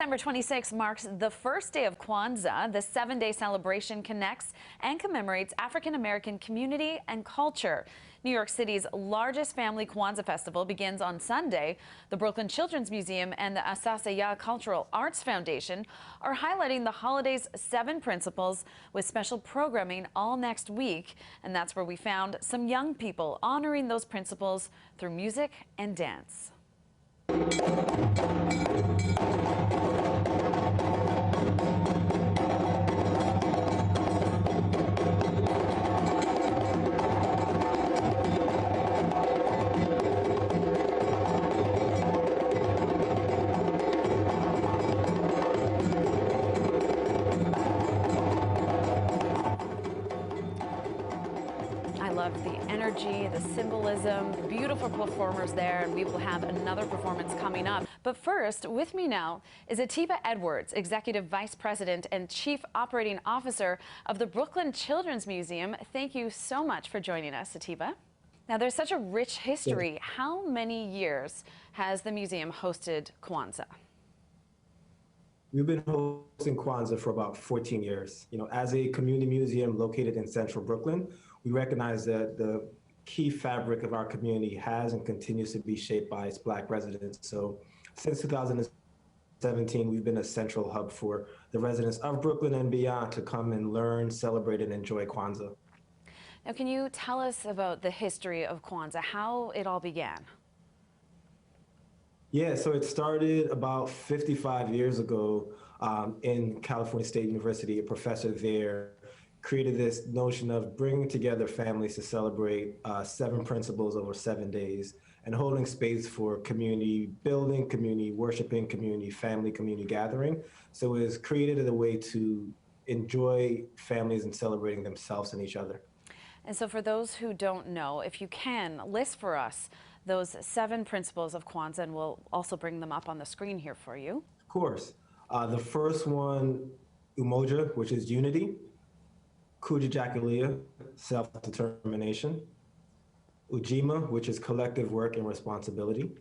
December 26 marks the first day of Kwanzaa. The 7-day celebration connects and commemorates African-American community and culture. New York City's largest family Kwanzaa festival begins on Sunday. The Brooklyn Children's Museum and the Asasaya Cultural Arts Foundation are highlighting the holiday's 7 principles with special programming all next week. And that's where we found some young people honoring those principles through music and dance. I love the energy, the symbolism, beautiful performers there, and we will have another performance coming up. But first, with me now is Atiba Edwards, Executive Vice President and Chief Operating Officer of the Brooklyn Children's Museum. Thank you so much for joining us, Atiba. Now, there's such a rich history. How many years has the museum hosted Kwanzaa? We've been hosting Kwanzaa for about 14 years. As a community museum located in central Brooklyn, we recognize that the key fabric of our community has and continues to be shaped by its Black residents. So since 2017, we've been a central hub for the residents of Brooklyn and beyond to come and learn, celebrate, and enjoy Kwanzaa. Now, can you tell us about the history of Kwanzaa, how it all began? Yeah, so it started about 55 years ago in California State University. A professor there created this notion of bringing together families to celebrate 7 principles over 7 days and holding space for community building, community worshiping, community family, community gathering. So it was created as a way to enjoy families and celebrating themselves and each other. And so for those who don't know, if you can, list for us those 7 principles of Kwanzaa, and we'll also bring them up on the screen here for you. Of course. The first one, umoja, which is unity. Kujichagulia, self-determination. Ujima, which is collective work and responsibility.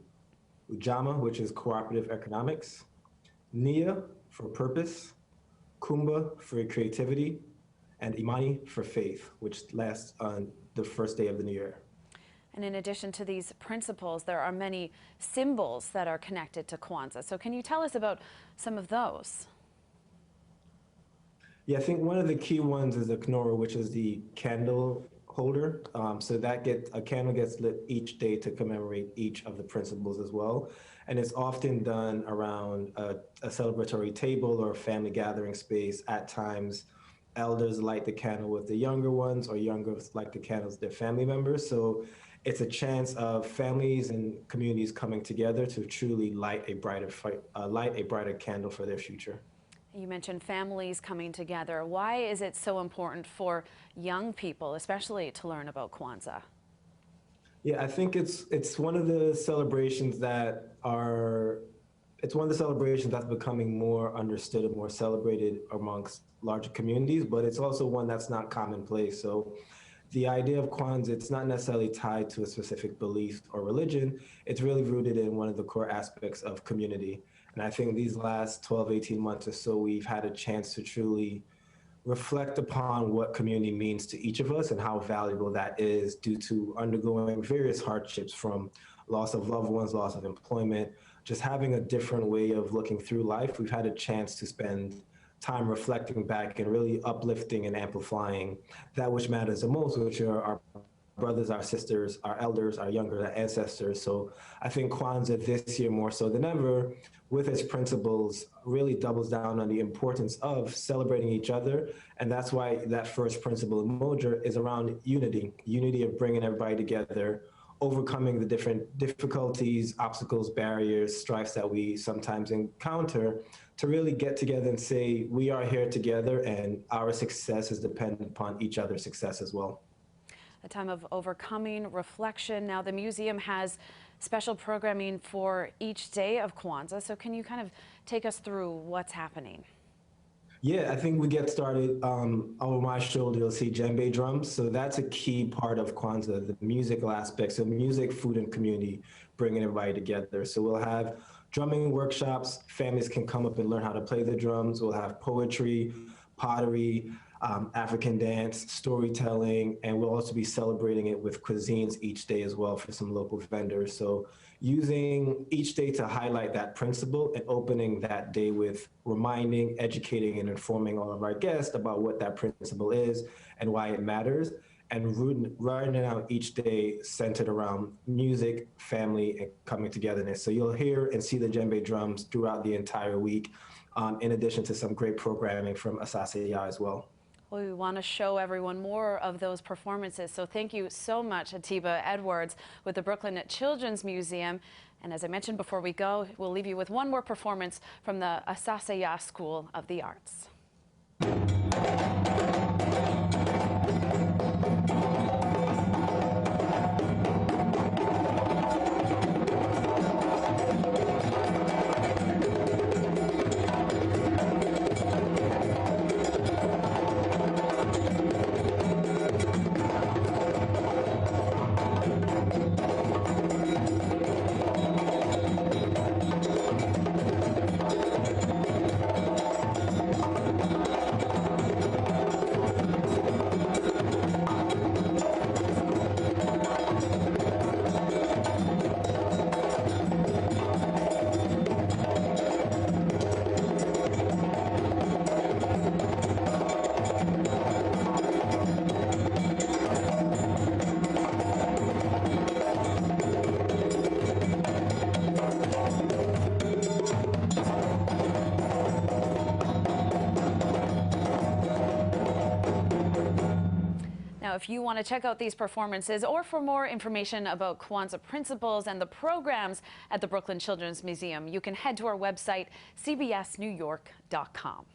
Ujama, which is cooperative economics. Nia, for purpose. Kumba, for creativity. And Imani, for faith, which lasts on the first day of the new year. And in addition to these principles, there are many symbols that are connected to Kwanzaa. So can you tell us about some of those? Yeah, I think one of the key ones is the knora, which is the candle holder. So that a candle gets lit each day to commemorate each of the principles as well. And it's often done around a celebratory table or a family gathering space. At times, elders light the candle with the younger ones, or younger light the candles with their family members. So it's a chance of families and communities coming together to truly light a brighter candle for their future. You mentioned families coming together. Why is it so important for young people, especially, to learn about Kwanzaa? Yeah, I think it's one of the celebrations that's becoming more understood and more celebrated amongst larger communities, but it's also one that's not commonplace. So the idea of Kwanzaa, it's not necessarily tied to a specific belief or religion. It's really rooted in one of the core aspects of community. And I think these last 12, 18 months or so, we've had a chance to truly reflect upon what community means to each of us and how valuable that is due to undergoing various hardships, from loss of loved ones, loss of employment, just having a different way of looking through life. We've had a chance to spend time reflecting back and really uplifting and amplifying that which matters the most, which are our brothers, our sisters, our elders, our younger ancestors. So I think Kwanzaa this year, more so than ever, with its principles, really doubles down on the importance of celebrating each other. And that's why that first principle, umoja, is around unity of bringing everybody together, overcoming the different difficulties, obstacles, barriers, strifes that we sometimes encounter, to really get together and say, we are here together and our success is dependent upon each other's success as well. A time of overcoming, reflection. Now, the museum has special programming for each day of Kwanzaa. So can you kind of take us through what's happening? Yeah, I think we get started. Over my shoulder, you'll see djembe drums. So that's a key part of Kwanzaa, the musical aspect. So music, food, and community, bringing everybody together. So we'll have drumming workshops. Families can come up and learn how to play the drums. We'll have poetry, pottery, African dance, storytelling, and we'll also be celebrating it with cuisines each day as well for some local vendors. So using each day to highlight that principle and opening that day with reminding, educating, and informing all of our guests about what that principle is and why it matters, and writing out each day centered around music, family, and coming togetherness. So you'll hear and see the djembe drums throughout the entire week, in addition to some great programming from Asasaya as well. Well, we want to show everyone more of those performances. So thank you so much, Atiba Edwards with the Brooklyn Children's Museum. And as I mentioned before we go, we'll leave you with one more performance from the Asasaya School of the Arts. Now, if you want to check out these performances or for more information about Kwanzaa principles and the programs at the Brooklyn Children's Museum, you can head to our website, cbsnewyork.com.